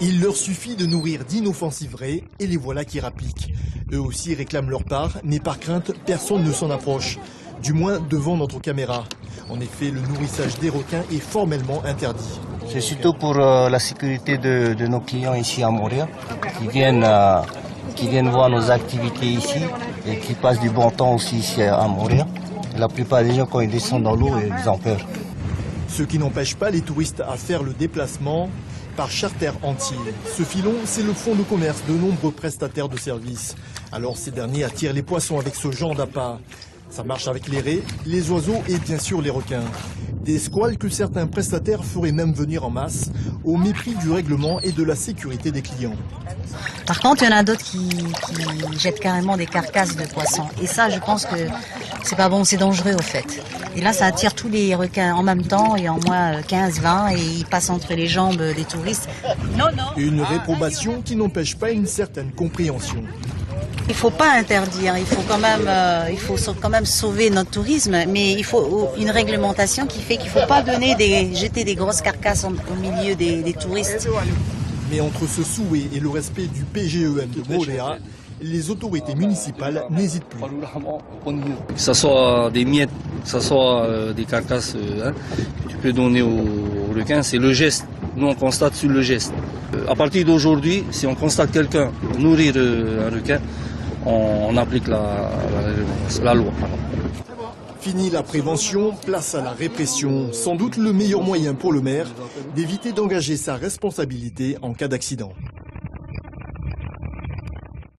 Il leur suffit de nourrir d'inoffensives raies et les voilà qui rappliquent. Eux aussi réclament leur part, mais par crainte, personne ne s'en approche. Du moins devant notre caméra. En effet, le nourrissage des requins est formellement interdit. C'est surtout pour la sécurité de nos clients ici à Montréal, qui viennent voir nos activités ici et qui passent du bon temps aussi ici à Montréal. La plupart des gens, quand ils descendent dans l'eau, ils ont peur. Ce qui n'empêche pas les touristes à faire le déplacement par charter entier. Ce filon, c'est le fonds de commerce de nombreux prestataires de services. Alors ces derniers attirent les poissons avec ce genre d'appât. Ça marche avec les raies, les oiseaux et bien sûr les requins. Des squales que certains prestataires feraient même venir en masse, au mépris du règlement et de la sécurité des clients. Par contre, il y en a d'autres qui jettent carrément des carcasses de poissons. Et ça, je pense que c'est pas bon, c'est dangereux au fait. Et là, ça attire tous les requins en même temps, et en moins 15-20, et ils passent entre les jambes des touristes. Une réprobation qui n'empêche pas une certaine compréhension. Il faut pas interdire, il faut quand même sauver notre tourisme, mais il faut une réglementation qui fait qu'il faut pas jeter des grosses carcasses au milieu des touristes. Mais entre ce souhait et le respect du PGEM de Montréal, les autorités municipales n'hésitent plus. Que ce soit des miettes, que ce soit des carcasses que tu peux donner aux requins, c'est le geste. Nous, on constate sur le geste. À partir d'aujourd'hui, si on constate quelqu'un nourrir un requin, on applique la loi. Fini la prévention, place à la répression. Sans doute le meilleur moyen pour le maire d'éviter d'engager sa responsabilité en cas d'accident.